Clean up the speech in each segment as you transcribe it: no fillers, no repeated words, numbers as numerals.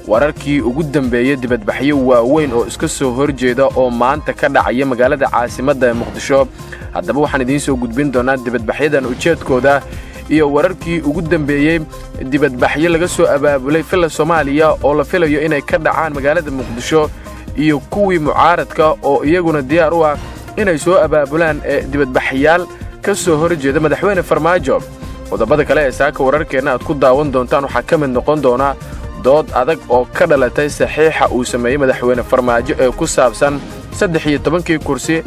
wararkii ugu dambeeyay dibadbaxyo waaweyn oo iska soo horjeeda oo maanta ka dhacaya magaalada caasimadda Muqdisho. haddaba waxaan idiin soo gudbin doonaa dibadbaxyadan ujeedkooda iyo wararkii ugu dambeeyay dibadbaxyo laga soo abaabulay filla Soomaaliya oo la filayo inay ka dhacaan magaalada Muqdisho iyo kuwii mucaaradka oo iyaguna diyaar u ah inay soo abaabulaan dibadbaxyaal ka soo horjeeda madaxweyne Farmaajo. qodobada kale ee saaka wararkeena aad ku daawan doontaan waxaa ka mid noqon doona dood adag oo ka dhalatay saxiixa uu sameeyay madaxweyne Farmaajo ee ku saabsan 13 kursi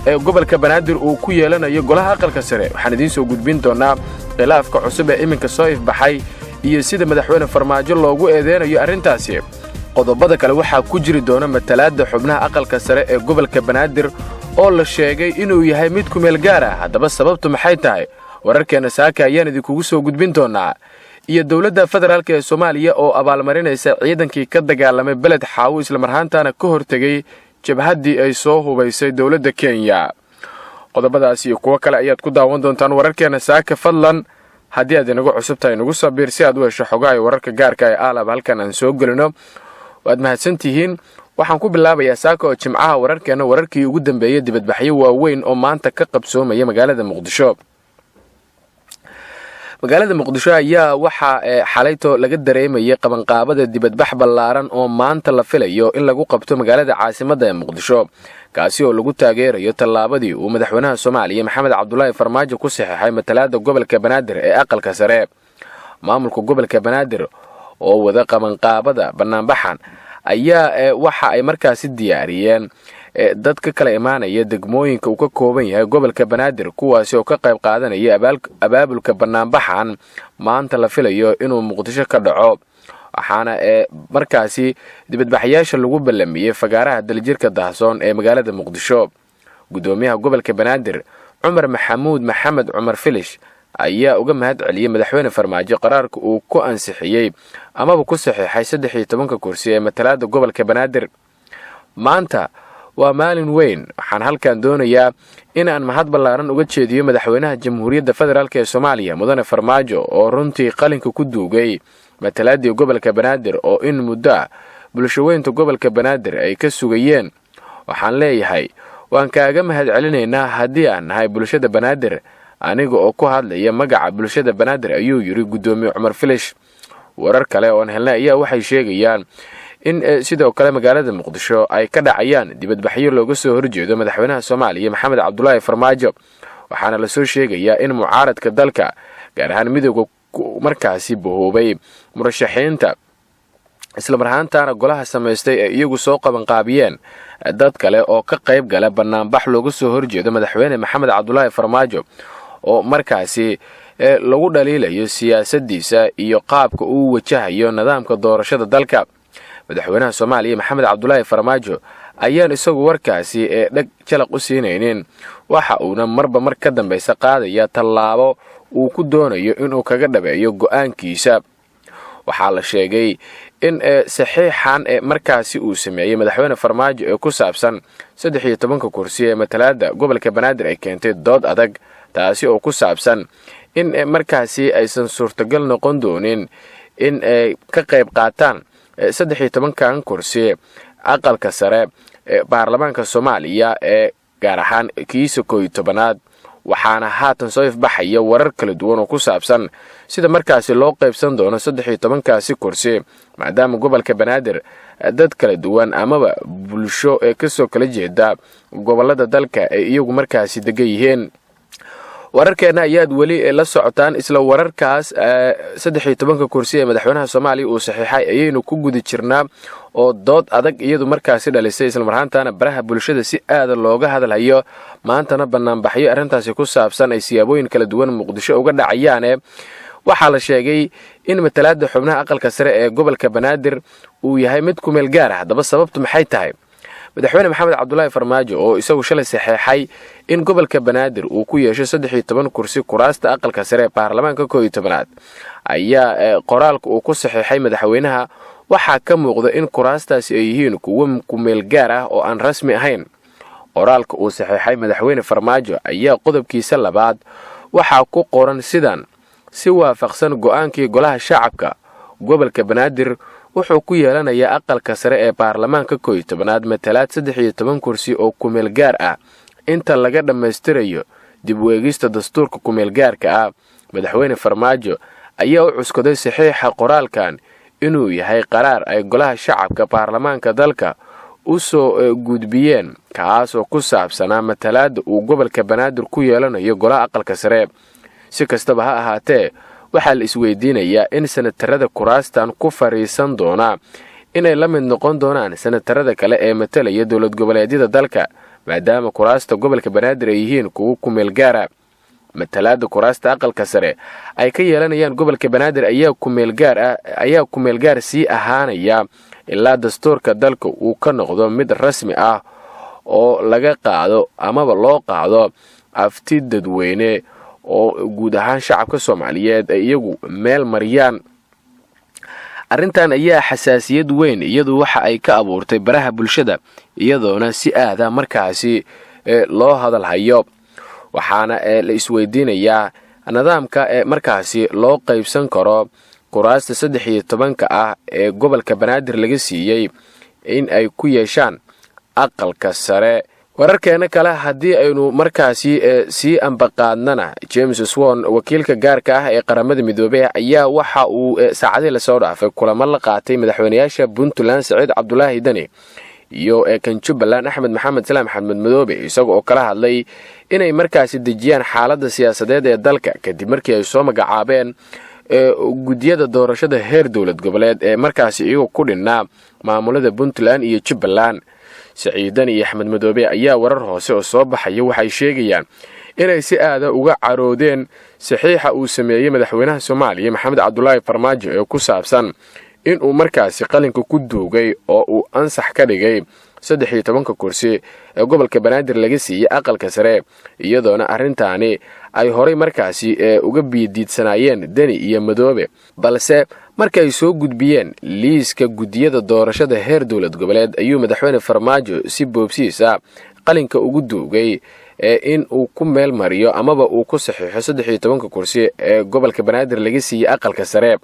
ee gobolka Banaadir uu ku yeelanayo golaha aqalka sare. waxaan idiin soo gudbin doonaa khilaafka cusub ee iminka soo ifbaxay iyo sida madaxweyne Farmaajo loogu eedeynayo arrintaasi. qodobada kale waxaa ku jiri doona matalaadda xubnaha aqalka sare ee gobolka Banaadir oo la sheegay inuu yahay mid ku meel gaar ah. haddaba sababtu maxay tahay? wararkeena saaka ayaan idinkugu soo gudbin doonaa. iyo dawladda federaalka ee Soomaaliya oo abaalmarinaysa ciidankii ka dagaalamay beled xaawo isla marhaantaana ka hortagay jabhaddii ay soo hubaysay dawladda Kenya. qodobadaas iyo kuwa kale ayaad ku daawan doontaan wararkeena saaka. fadlan haddii aad inagu cusub tahay nagu soo biir si aad u hesho xogaha iyo wararka gaarka ee aalab halkan aan soo gelino. waad mahadsantihiin. waxaan ku bilaabayaa saaka oo jimcaha wararkeena wararkii ugu dambeeyay dibadbaxyo waaweyn oo maanta ka qabsoomaya magaalada Muqdisho. magaalada Muqdisho ayaa waxa xalayto laga dareemayay qabanqaabada dibadbax ballaaran oo maanta la filayo in lagu qabto magaalada caasimadda ee Muqdisho, kaasi oo lagu taageerayo tallaabadii uu madaxweynaha Soomaaliya Maxamed Cabdullaahi Farmaajo ku saxiixay matalaadda gobolka Banaadir ee aqalka sare. maamulka gobolka Banaadir oo wada qabanqaabada banaanbaxan ayaa waxa ay markaasi diyaariyeen dadka kala imaanaya degmooyinka uu ka kooban yahay gobolka Banaadir, kuwaasi oo ka qayb qaadanaya abaabulka banaanbaxan maanta la filayo inuu Muqdisho ka dhaco. waxaana markaasi dibadbaxyaasha lagu ballamiyay fagaaraha daljirka Dahsoon ee magaalada Muqdisho. gudoomiyaha gobolka Banaadir Cumar Maxamuud Maxamed Cumar Filish ayaa uga mahad celiyay madaxweyne Farmaajo qaraarka uu ku ansixiyay amaba ku saxiixay 13 kursi ee matalaadda gobolka Banaadir. maanta waa maalin weyn. waxaan halkan doonayaa in aan mahad ballaaran uga jeediyo madaxweynaha Jamhuuriyadda Federaalka ee Soomaaliya Mudane Farmaajo oo runtii qalinka ku duugay matalaaddii gobolka Banaadir oo in muddo bulshaweynta gobolka Banaadir ay ka sugayeen. waxaan leeyahay waan kaaga mahad celinaynaa haddii aan nahay bulshada Banaadir, aniga oo ku hadlaya magaca bulshada Banaadir, ayuu yiri gudoomiye Cumar Filish. warar kale oo aan helnay ayaa waxay sheegayaan in sidoo kale magaalada Muqdisho ay ka dhacayaan dibadbaxyo looga soo horjeedo madaxweynaha Soomaaliya Maxamed Cabdullaahi Farmaajo. waxaana la soo sheegayaa in mucaaradka dalka gaar ahaan midowga markaasi bohoobay murashaxiinta isla marhaantaana golaha samaystay ee iyagu soo qabanqaabiyeen dad kale oo ka qayb gala banaanbax looga soo horjeedo madaxweyne Maxamed Cabdullaahi Farmaajo oo markaasi lagu dhaliilayo siyaasaddiisa iyo qaabka uu wajahayo nidaamka doorashada dalka. madaxweynaha Soomaaliya Maxamed Cabdullaahi Farmaajo ayaan isagu warkaasi dhag jalaq u siinaynin. waxa uuna marba mar ka dambaysa qaadaya tallaabo uu ku doonayo inuu kaga dhabeeyo go'aankiisa. waxaa la sheegay in saxiixan markaasi uu sameeyay madaxweyne Farmaajo ee ku saabsan 13 kursi ee matalaadda gobolka Banaadir ay keentay dood adag, taasi oo ku saabsan in markaasi aysan suurtagal noqon doonin in ka qayb qaataan 13 kursi aqalka sare ee baarlamaanka Soomaaliya ee gaar ahaan kiisa 11aad. waxaana haatan soo ifbaxaya warar kala duwan oo ku saabsan sida markaasi loo qaybsan doono 13 kursi, maadaama gobolka Banaadir dad kala duwan amaba bulsho ee ka soo kala jeeda gobolada dalka ay iyagu markaasi degan yihiin. wararkeena ayaad weli la socotaan. isla wararkaas 13 kursi ee madaxweynaha Soomaaliya uu saxiixay ayaynu ku guda jirnaa oo dood adag iyadu markaasi dhalisay isla marhaantaana baraha bulshada si aad looga hadlayo. maantana banaanbaxyo arrintaasi ku saabsan ay siyaabooyin kala duwan Muqdisho uga dhacayaan. waxaa la sheegay in matalaadda xubnaha aqalka sare ee gobolka Banaadir uu yahay mid ku meel gaar ah. haddaba sababtu maxay tahay? madaxweyne Maxamed Cabdullaahi Farmaajo oo isagu shalay saxiixay in gobolka Banaadir uu ku yeesho 13 kursi kuraasta aqalka sare ee baarlamaanka 11aad ayaa qoraalka uu ku saxiixay madaxweynaha waxaa ka muuqda in kuraastaasi ay yihiin kuwo ku meel gaar ah oo aan rasmi ahayn. qoraalka uu saxiixay madaxweyne Farmaajo ayaa qodobkiisa labaad waxaa ku qoran sidan: si waafaqsan go'aankii golaha shacabka gobolka Banaadir wuxuu ku yeelanayaa aqalka sare ee baarlamaanka 11aad matalaad 13 kursi oo kumeel gaar ah inta laga dhammaystirayo dib u eegista dastuurka kumeel gaarka ah. madaxweyne Farmaajo ayaa u cuskaday saxiixa qoraalkan inuu yahay qaraar ay golaha shacabka baarlamaanka dalka u soo gudbiyeen kaas oo ku saabsanaa matalaadda uu gobolka Banaadir ku yeelanayo golaha aqalka sare. si kastaba ha ahaatee waxaa la isweydiinayaa in senatarada kuraastan ku fariisan doona inay la mid noqon doonaan senatarada kale ee matalaya dowlad goboleedyada dalka maadaama kuraasta gobolka Banaadir ay yihiin kuwa ku meel gaara. matalaadda kuraasta aqalka sare ay ka yeelanayaan gobolka Banaadir ayaa ku meel gaar sii ahaanaya ilaa dastuurka dalka uu ka noqdo mid rasmi ah oo laga qaado amaba loo qaado afti dadweyne oo guud ahaan shacabka Soomaaliyeed ay iyagu meel mariyaan. arrintan ayaa xasaasiyad weyn iyadu waxa ay ka abuurtay baraha bulshada iyadoona si aada markaasi loo hadal hayo. waxaana la isweydiinayaa nidaamka markaasi loo qaybsan karo kuraasta 13 ah ee gobolka Banaadir laga siiyay in ay ku yeeshaan aqalka sare. wararkeena kale haddii aynu markaasi si ambaqaadnana James Swan wakiilka gaarka ah ee qaramada midoobay ayaa waxa uu saacadii la soo dhaafay kulamo la qaatay madaxweynayaasha Puntland Saciid Cabdullaahi Dani iyo kan Jubbaland Axmed Maxamed Salaam Axmed Madoobe isagoo oo kala hadlay inay markaasi dejiyaan xaaladda siyaasadeed ee dalka kadib markii ay soo magacaabeen gudiyada doorashada heer dowlad goboleed ee markaasi iyagu ku dhinaa maamulada Puntland iyo Jubbaland. Saciid Dani iyo Axmed Madoobe ayaa warar hoose oo soo baxaya waxay sheegayaan inay si aada uga caroodeen saxiixa uu sameeyay madaxweynaha Soomaaliya Maxamed Cabdullaahi Farmaajo ee ku saabsan in uu markaasi qalinka ku duugay oo uu ansax ka dhigay 13 kursi ee gobolka Banaadir laga siiyay aqalka sare iyadoona arrintaani ay horay markaasi uga biidiidsanaayeen Dani iyo Madoobe balse markay soo gudbiyeen liiska gudiyada doorashada heer dowlad goboleed ayuu madaxweyne Farmaajo si boobsiisa qalinka ugu duugay in uu ku meel mariyo amaba uu ku saxiixo 13 kursi ee gobolka Banaadir laga siiyay aqalka sare.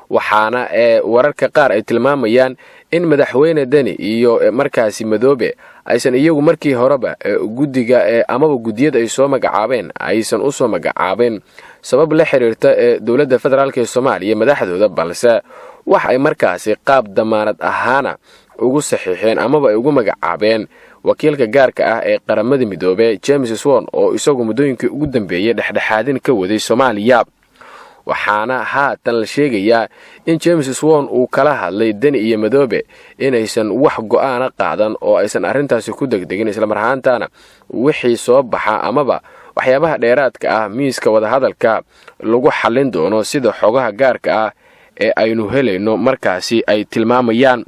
waxaana wararka qaar ay tilmaamayaan in madaxweyne Dani iyo markaasi Madoobe aysan iyagu markii horeba gudiga amaba gudiyada ay soo magacaabeen aysan u soo magacaabeen sabab la xiriirta dowladda federaalka ee Soomaaliya madaxdooda balse wax ay markaasi qaab damaanad ahaana ugu saxiixeen amaba ay ugu magacaabeen wakiilka gaarka ah ee qaramada midoobay James Swan oo isagu muddooyinkii ugu dambeeyay dhexdhexaadin ka waday Soomaaliya. waxaana haatan la sheegayaa in James Swan uu kala hadlay Dani iyo Madoobe inaysan wax go'aan qaadan oo aysan arrintaasi ku degdegin isla marhaantana wixii soo baxa amaba waxyaabaha dheeraadka ah miiska wada hadalka lagu xalin doono sida xogaha gaarka ah ee aynu helayno markaasi ay tilmaamayaan.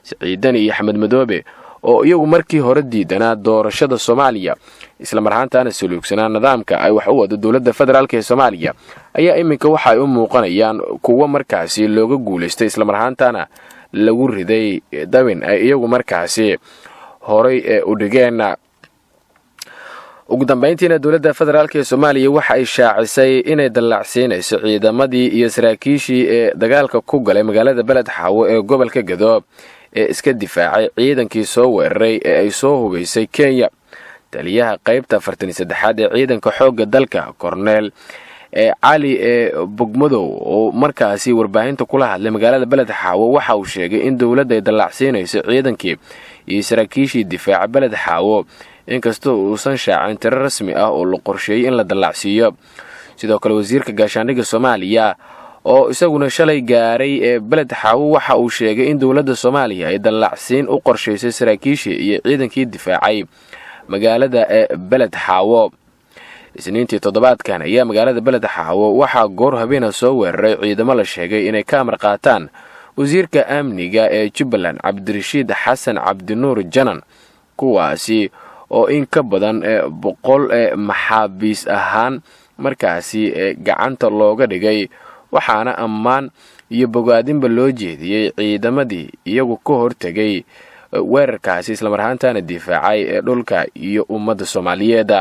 Saciid Dani iyo Axmed Madoobe oo iyagu markii hore diidanaa doorashada Soomaaliya isla marhaantana suluugsanaa nidaamka ay wax u wado dowladda federaalka ee Soomaaliya ayaa iminka waxa ay u muuqanayaan kuwa markaasi looga guuleystay isla marhaantana lagu riday dawin ay iyagu markaasi horay u dhigeen. ugu dambeyntiina dowladda federaalka ee Soomaaliya waxa ay shaacisay inay dallacsiinayso ciidamadii iyo saraakiishii ee dagaalka ku galay magaalada Beled Xaawo ee gobolka Gado ee iska difaacay ciidankii soo weeraray ee ay soo hubaysay Kenya. taliyaha qaybta 43aad ee ciidanka xoogga dalka Cornel cali bogmadow oo markaasi warbaahinta kula hadlay magaalada Beled Xaawo waxa uu sheegay in dowladda ay dallacsiinayso ciidankii iyo saraakiishii difaaca Beled Xaawo inkastoo uusan shaacin tiro rasmi ah oo la qorsheeyay in la dallacsiiyo. sidoo kale wasiirka gaashaandhigga Soomaaliya oo isaguna shalay gaaray Beled Xaawo waxa uu sheegay in dowladda Soomaaliya ay dallacsiin u qorsheysay saraakiishii iyo ciidankii difaacay magaalada Beled Xaawo. isniintii toddobaadkan ayaa magaalada Beled Xaawo waxa goor habeen soo weeraray ciidamo la sheegay inay ka amar qaataan wasiirka amniga ee Jubbaland Cabdirashiid Xasan Cabdinuur Janan kuwaasi oo in ka badan 100 maxaabiis ahaan markaasi gacanta looga dhigay waxaana ammaan iyo bogaadinba loo jeediyay ciidamadii iyagu ka hortagay weerarkaasi isla marhaantana difaacay dhulka iyo ummadda Soomaaliyeed.